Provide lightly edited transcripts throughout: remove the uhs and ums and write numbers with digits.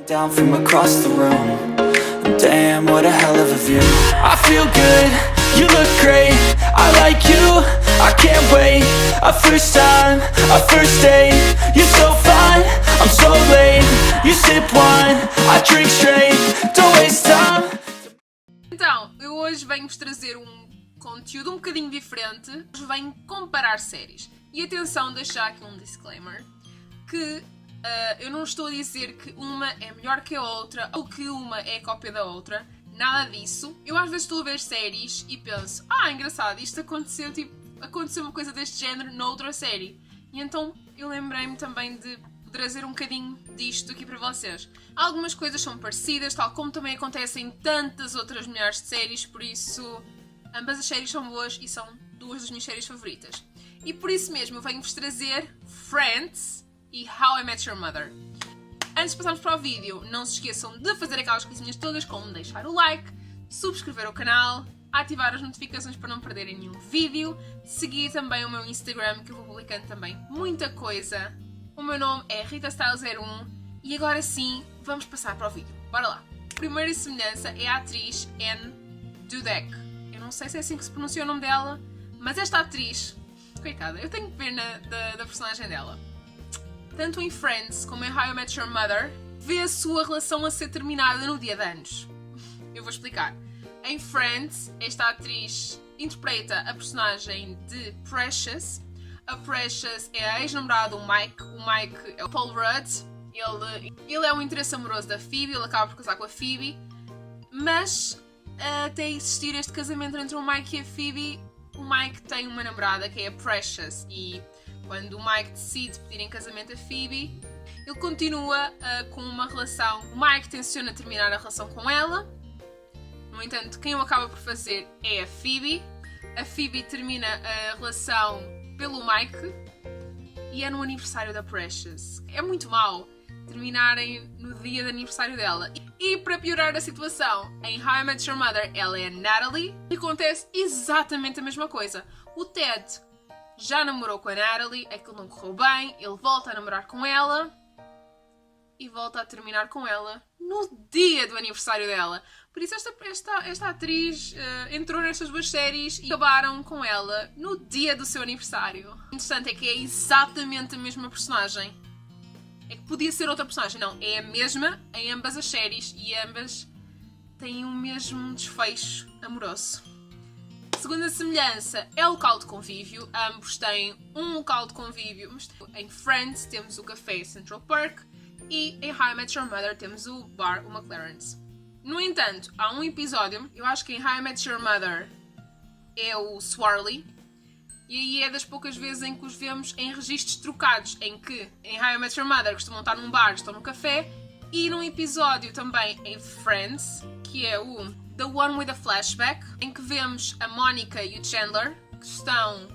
Down from across the room. Damn, what a hell of a view. I feel good, you look great. I like you, I can't wait. A first time, a first date. You're so fine, I'm so late. You sip wine, I drink straight. Don't waste time. Então, eu hoje venho-vos trazer um conteúdo um bocadinho diferente. Hoje venho comparar séries. E atenção, deixar aqui um disclaimer. Que eu não estou a dizer que uma é melhor que a outra ou que uma é cópia da outra. Nada disso. Eu às vezes estou a ver séries e penso, engraçado, isto aconteceu, aconteceu uma coisa deste género noutra série. E então eu lembrei-me também de trazer um bocadinho disto aqui para vocês. Algumas coisas são parecidas, tal como também acontecem em tantas outras milhares de séries, por isso ambas as séries são boas e são duas das minhas séries favoritas. E por isso mesmo eu venho-vos trazer Friends e How I Met Your Mother. Antes de passarmos para o vídeo, não se esqueçam de fazer aquelas coisinhas todas, como deixar o like, subscrever o canal, ativar as notificações para não perderem nenhum vídeo, seguir também o meu Instagram, que eu vou publicando também muita coisa. O meu nome é RitaStyle01 e agora sim, vamos passar para o vídeo. Bora lá! A primeira semelhança é a atriz Anne Dudek. Eu não sei se é assim que se pronuncia o nome dela, mas esta atriz, coitada, eu tenho pena da personagem dela. Tanto em Friends como em How I Met Your Mother, vê a sua relação a ser terminada no dia de anos. Eu vou explicar. Em Friends, esta atriz interpreta a personagem de Precious. A Precious é a ex-namorada do Mike. O Mike é o Paul Rudd. Ele é um interesse amoroso da Phoebe, ele acaba por casar com a Phoebe. Mas, até existir este casamento entre o Mike e a Phoebe, o Mike tem uma namorada que é a Precious. E quando o Mike decide pedir em casamento a Phoebe, ele continua com uma relação. O Mike tenciona terminar a relação com ela. No entanto, quem o acaba por fazer é a Phoebe. A Phoebe termina a relação pelo Mike e é no aniversário da Precious. É muito mau terminarem no dia de aniversário dela. E para piorar a situação, em How I Met Your Mother, ela é a Natalie e acontece exatamente a mesma coisa. O Ted já namorou com a Natalie, aquilo não correu bem, ele volta a namorar com ela e volta a terminar com ela no dia do aniversário dela. Por isso esta atriz entrou nestas duas séries e acabaram com ela no dia do seu aniversário. O interessante é que é exatamente a mesma personagem. É que podia ser outra personagem. Não, é a mesma em ambas as séries e ambas têm o mesmo desfecho amoroso. Segunda semelhança é o local de convívio. Ambos têm um local de convívio. Em Friends temos o café Central Park e em How I Met Your Mother temos o bar, o McLaren's. No entanto, há um episódio, eu acho que em How I Met Your Mother é o Swarley, e aí é das poucas vezes em que os vemos em registros trocados, em que em How I Met Your Mother costumam estar num bar, estão num café, e num episódio também em Friends, que é o The One with a Flashback, em que vemos a Monica e o Chandler, que estão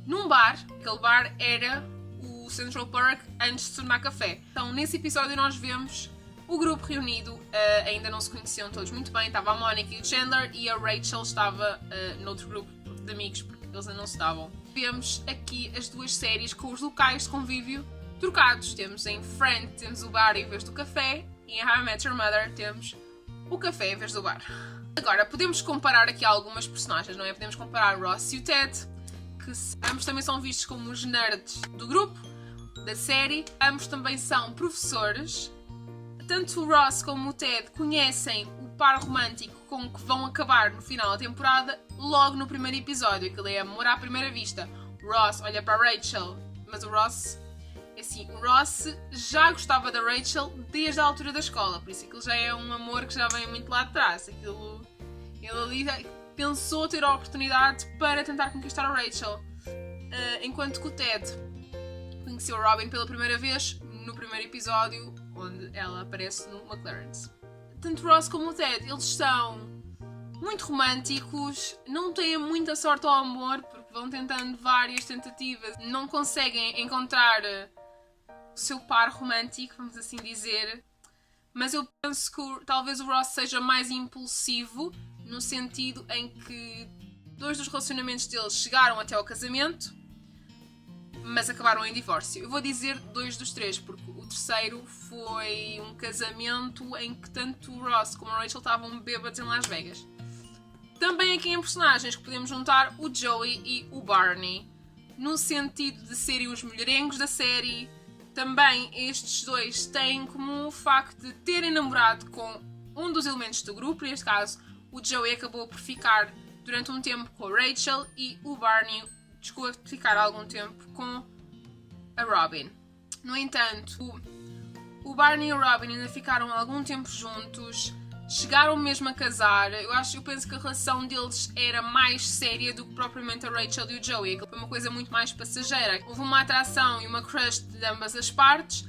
num bar. Aquele bar era o Central Park antes de se tornar café. Então nesse episódio nós vemos o grupo reunido, ainda não se conheciam todos muito bem, estava a Monica e o Chandler e a Rachel estava noutro grupo de amigos porque eles ainda não se davam. Vemos aqui as duas séries com os locais de convívio trocados. Temos em Friends, temos o bar em vez do café, e em How I Met Your Mother temos o café em vez do bar. Agora, podemos comparar aqui algumas personagens, não é? Podemos comparar Ross e o Ted, que ambos também são vistos como os nerds do grupo, da série. Ambos também são professores. Tanto o Ross como o Ted conhecem o par romântico com que vão acabar no final da temporada logo no primeiro episódio. Aquilo é amor à primeira vista. O Ross olha para a Rachel, mas o Ross já gostava da Rachel desde a altura da escola, por isso aquilo já é um amor que já vem muito lá de trás. Ele ali pensou ter a oportunidade para tentar conquistar a Rachel. Enquanto que o Ted conheceu a Robin pela primeira vez no primeiro episódio, onde ela aparece no McLaren's. Tanto Ross como o Ted, eles são muito românticos, não têm muita sorte ao amor, porque vão tentando várias tentativas, não conseguem encontrar o seu par romântico, vamos assim dizer. Mas eu penso que talvez o Ross seja mais impulsivo, no sentido em que dois dos relacionamentos deles chegaram até ao casamento, mas acabaram em divórcio. Eu vou dizer 2 dos 3, porque o terceiro foi um casamento em que tanto o Ross como a Rachel estavam bêbados em Las Vegas. Também aqui em personagens que podemos juntar o Joey e o Barney, no sentido de serem os mulherengos da série. Também estes dois têm como o facto de terem namorado com um dos elementos do grupo. Neste caso, o Joey acabou por ficar durante um tempo com a Rachel e o Barney chegou a ficar algum tempo com a Robin. No entanto, o Barney e o Robin ainda ficaram algum tempo juntos, chegaram mesmo a casar. Eu penso que a relação deles era mais séria do que propriamente a Rachel e o Joey. Foi uma coisa muito mais passageira. Houve uma atração e uma crush de ambas as partes,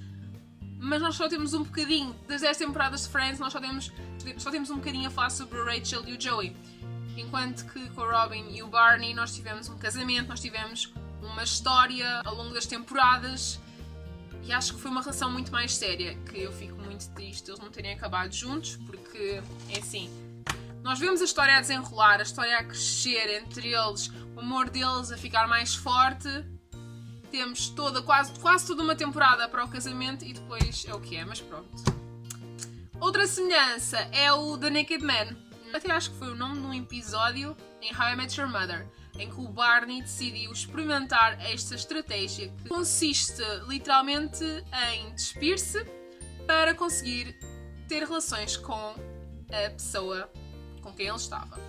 mas nós só temos um bocadinho, das 10 temporadas de Friends, nós só temos um bocadinho a falar sobre a Rachel e o Joey. Enquanto que com a Robin e o Barney nós tivemos um casamento, nós tivemos uma história ao longo das temporadas. E acho que foi uma relação muito mais séria, que eu fico muito triste eles não terem acabado juntos, porque é assim, nós vemos a história a desenrolar, a história a crescer entre eles, o amor deles a ficar mais forte. Temos quase toda uma temporada para o casamento e depois é o que é, mas pronto. Outra semelhança é o The Naked Man. Até acho que foi o nome de um episódio em How I Met Your Mother, em que o Barney decidiu experimentar esta estratégia que consiste literalmente em despir-se para conseguir ter relações com a pessoa com quem ele estava.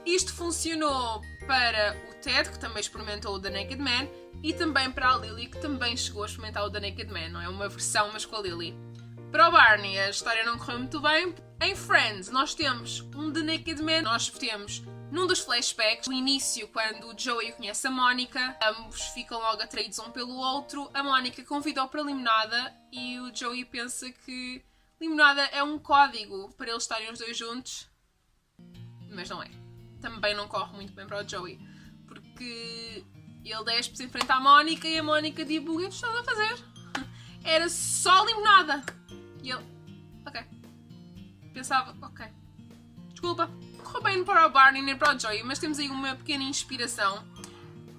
Isto funcionou para o Ted, que também experimentou o The Naked Man, e também para a Lily, que também chegou a experimentar o The Naked Man, não é? Uma versão, mas com a Lily. Para o Barney, a história não correu muito bem. Em Friends, nós temos um The Naked Man. Nós temos, num dos flashbacks, no início, quando o Joey conhece a Mónica, ambos ficam logo atraídos um pelo outro. A Mónica convida-o para limonada e o Joey pensa que limonada é um código para eles estarem os dois juntos. Mas não é. Também não corre muito bem para o Joey, porque ele despe-se em frente à Mónica e a Mónica diz: o que estás a fazer? Era só limonada. E ele, ok. Pensava, ok. Desculpa. Correu bem para o Barney nem para o Joey, mas temos aí uma pequena inspiração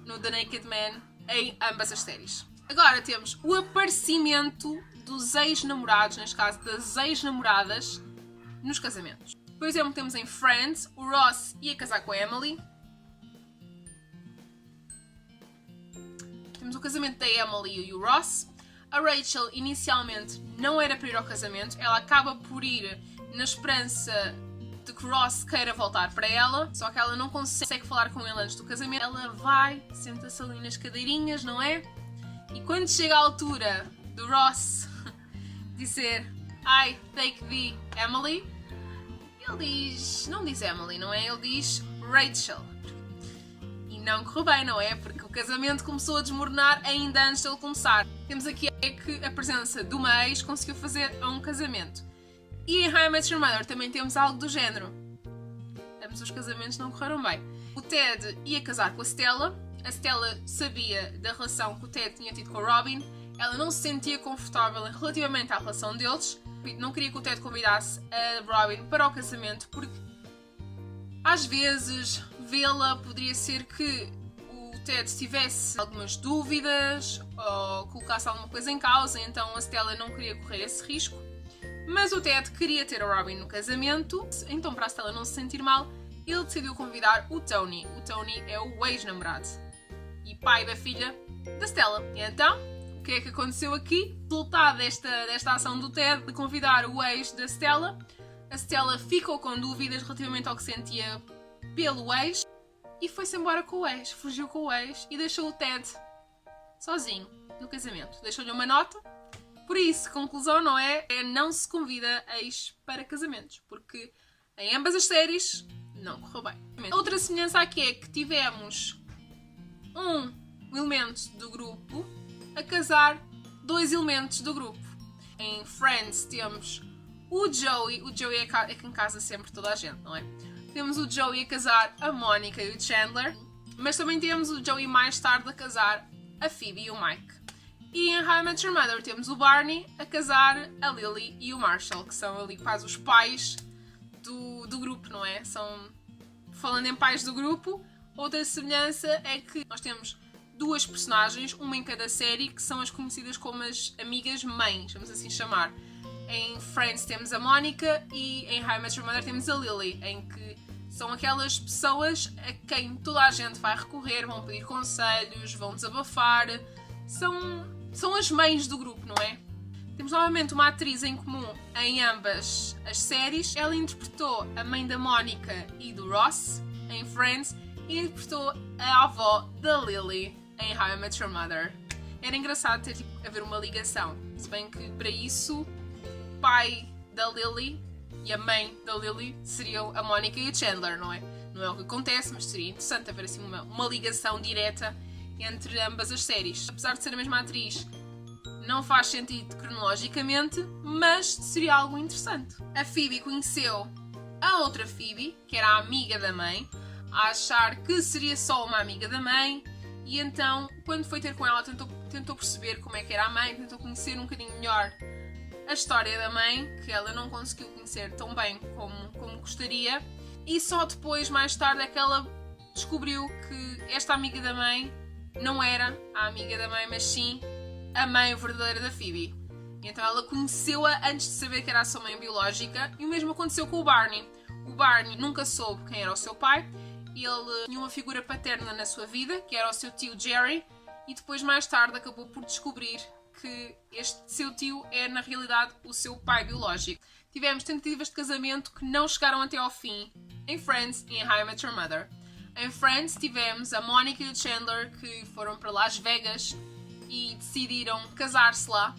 no The Naked Man em ambas as séries. Agora temos o aparecimento dos ex-namorados, neste caso das ex-namoradas, nos casamentos. Por exemplo, temos em Friends o Ross ia casar com a Emily. Temos o casamento da Emily e o Ross. A Rachel inicialmente não era para ir ao casamento, ela acaba por ir na esperança de que Ross queira voltar para ela, só que ela não consegue falar com ele antes do casamento. Ela vai, senta-se ali nas cadeirinhas, não é? E quando chega a altura do Ross dizer I take the Emily, ele não diz Emily, não é? Ele diz Rachel. E não correu bem, não é? Porque o casamento começou a desmoronar ainda antes de ele começar. Temos aqui que a presença de uma ex conseguiu fazer um casamento. E em How I Met Your Mother também temos algo do género. Ambos os casamentos não correram bem. O Ted ia casar com a Stella. A Stella sabia da relação que o Ted tinha tido com a Robin. Ela não se sentia confortável relativamente à relação deles. Não queria que o Ted convidasse a Robin para o casamento porque às vezes vê-la poderia ser que o Ted tivesse algumas dúvidas ou colocasse alguma coisa em causa, então a Stella não queria correr esse risco. Mas o Ted queria ter a Robin no casamento, então para a Stella não se sentir mal, ele decidiu convidar o Tony. O Tony é o ex-namorado e pai da filha da Stella. E então, o que é que aconteceu aqui? Resultado desta ação do Ted de convidar o ex da Stella, a Stella ficou com dúvidas relativamente ao que sentia pelo ex e foi-se embora com o ex, fugiu com o ex e deixou o Ted sozinho no casamento. Deixou-lhe uma nota. Por isso, conclusão, não é? Não se convida ex para casamentos, porque em ambas as séries não correu bem. Outra semelhança aqui é que tivemos um elemento do grupo a casar dois elementos do grupo. Em Friends temos o Joey é quem casa sempre toda a gente, não é? Temos o Joey a casar a Mónica e o Chandler, mas também temos o Joey mais tarde a casar a Phoebe e o Mike. E em How I Met Your Mother temos o Barney a casar a Lily e o Marshall, que são ali quase os pais do grupo, não é? Falando em pais do grupo, outra semelhança é que nós temos duas personagens, uma em cada série, que são as conhecidas como as amigas-mães, vamos assim chamar. Em Friends temos a Mónica e em How I Met Your Mother temos a Lily, em que são aquelas pessoas a quem toda a gente vai recorrer, vão pedir conselhos, vão desabafar. São as mães do grupo, não é? Temos novamente uma atriz em comum em ambas as séries. Ela interpretou a mãe da Mónica e do Ross em Friends e interpretou a avó da Lily em How I Met Your Mother. Era engraçado ter haver uma ligação, se bem que para isso o pai da Lily e a mãe da Lily seriam a Mónica e o Chandler, não é? Não é o que acontece, mas seria interessante haver assim uma ligação direta entre ambas as séries. Apesar de ser a mesma atriz, não faz sentido cronologicamente, mas seria algo interessante. A Phoebe conheceu a outra Phoebe, que era a amiga da mãe, a achar que seria só uma amiga da mãe, e então, quando foi ter com ela, tentou perceber como é que era a mãe, tentou conhecer um bocadinho melhor a história da mãe, que ela não conseguiu conhecer tão bem como gostaria, e só depois, mais tarde, é que ela descobriu que esta amiga da mãe não era a amiga da mãe, mas sim a mãe verdadeira da Phoebe. E então ela conheceu-a antes de saber que era a sua mãe biológica, e o mesmo aconteceu com o Barney. O Barney nunca soube quem era o seu pai, ele tinha uma figura paterna na sua vida, que era o seu tio Jerry, e depois, mais tarde, acabou por descobrir que este seu tio é, na realidade, o seu pai biológico. Tivemos tentativas de casamento que não chegaram até ao fim em Friends e em How I Met Your Mother. Em Friends tivemos a Mónica e o Chandler, que foram para Las Vegas e decidiram casar-se lá.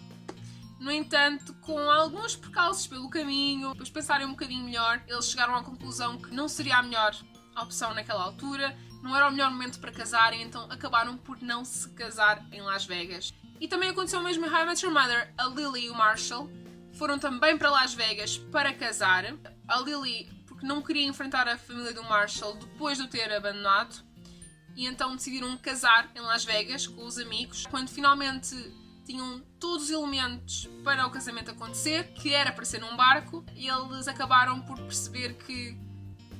No entanto, com alguns percalços pelo caminho, depois pensarem um bocadinho melhor, eles chegaram à conclusão que não seria a melhor opção naquela altura, não era o melhor momento para casarem, então acabaram por não se casar em Las Vegas. E também aconteceu o mesmo em How I Met Your Mother. A Lily e o Marshall foram também para Las Vegas para casar. A Lily, porque não queria enfrentar a família do Marshall depois de o ter abandonado, e então decidiram casar em Las Vegas com os amigos. Quando finalmente tinham todos os elementos para o casamento acontecer, que era para ser num barco, eles acabaram por perceber que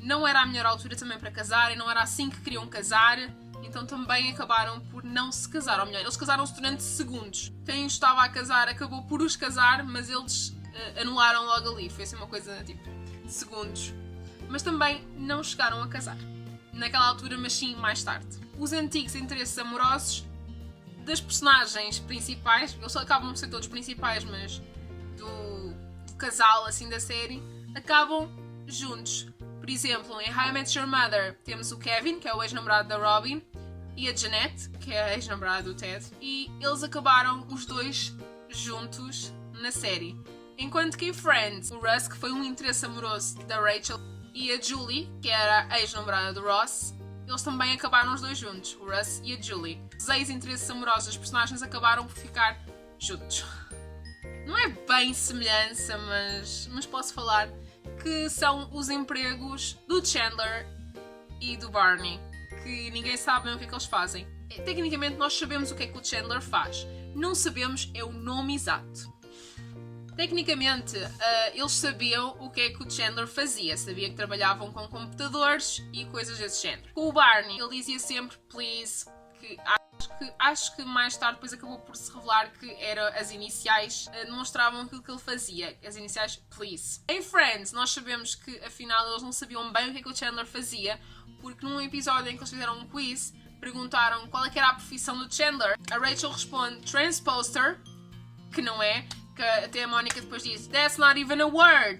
não era a melhor altura também para casarem, não era assim que queriam casar, então também acabaram por não se casar. Ou melhor, eles casaram-se durante segundos. Quem os estava a casar acabou por os casar, mas eles anularam logo ali. Foi assim uma coisa tipo segundos. Mas também não chegaram a casar naquela altura, mas sim mais tarde. Os antigos interesses amorosos das personagens principais, eles acabam por ser todos principais, mas do casal assim da série, acabam juntos. Por exemplo, em How I Met Your Mother temos o Kevin, que é o ex-namorado da Robin, e a Jeanette, que é a ex-namorada do Ted, e eles acabaram os dois juntos na série. Enquanto que em Friends, o Russ, que foi um interesse amoroso da Rachel, e a Julie, que era a ex-namorada do Ross, eles também acabaram os dois juntos, o Russ e a Julie. Os ex-interesses amorosos dos personagens acabaram por ficar juntos. Não é bem semelhança, mas posso falar que são os empregos do Chandler e do Barney, que ninguém sabe bem o que é que eles fazem. Tecnicamente nós sabemos o que é que o Chandler faz, não sabemos é o nome exato. Tecnicamente, eles sabiam o que é que o Chandler fazia. Sabia que trabalhavam com computadores e coisas desse género. Com o Barney, ele dizia sempre please, que acho que mais tarde depois acabou por se revelar que eram as iniciais, demonstravam aquilo que ele fazia, as iniciais please. Em Friends, nós sabemos que afinal eles não sabiam bem o que é que o Chandler fazia, porque num episódio em que eles fizeram um quiz, perguntaram qual é que era a profissão do Chandler. A Rachel responde transposter, que não é, que até a Mónica depois diz that's not even a word.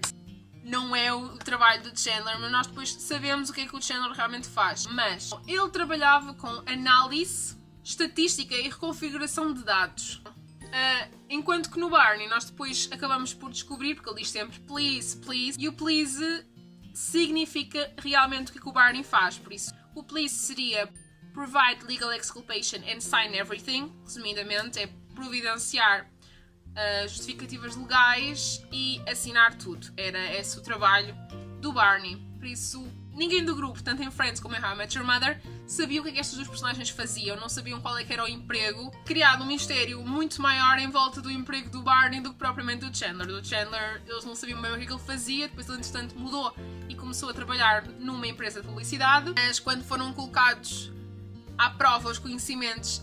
Não é o trabalho do Chandler, mas nós depois sabemos o que é que o Chandler realmente faz. Mas ele trabalhava com análise, estatística e reconfiguração de dados. Enquanto que no Barney nós depois acabamos por descobrir, porque ele diz sempre please, please, e o please significa realmente o que é que o Barney faz. Por isso, o please seria provide legal exculpation and sign everything. Resumidamente, é providenciar justificativas legais e assinar tudo. Era esse o trabalho do Barney. Por isso, ninguém do grupo, tanto em Friends como em How I Met Your Mother, sabia o que é que estes dois personagens faziam, não sabiam qual é que era o emprego. Criado um mistério muito maior em volta do emprego do Barney do que propriamente do Chandler. Do Chandler, eles não sabiam bem o que é que ele fazia, depois ele, entretanto, mudou e começou a trabalhar numa empresa de publicidade. Mas quando foram colocados à prova os conhecimentos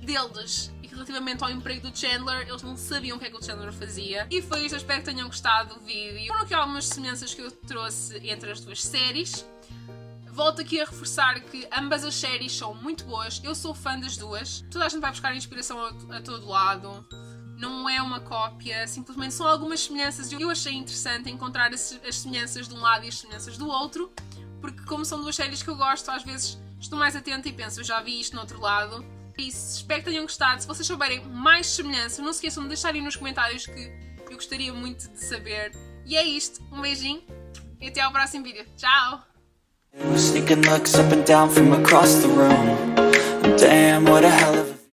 deles e relativamente ao emprego do Chandler, eles não sabiam o que é que o Chandler fazia. E foi isto, espero que tenham gostado do vídeo. Foram aqui algumas semelhanças que eu trouxe entre as duas séries. Volto aqui a reforçar que ambas as séries são muito boas, eu sou fã das duas. Toda a gente vai buscar inspiração a todo lado, não é uma cópia, simplesmente são algumas semelhanças. Eu achei interessante encontrar as semelhanças de um lado e as semelhanças do outro, porque como são duas séries que eu gosto, às vezes estou mais atenta e penso, eu já vi isto no outro lado. E espero que tenham gostado. Se vocês souberem mais semelhanças, não se esqueçam de deixarem nos comentários, que eu gostaria muito de saber. E é isto, um beijinho e até ao próximo vídeo. Tchau! Sneaking looks up and down from across the room. Damn, what a hell of a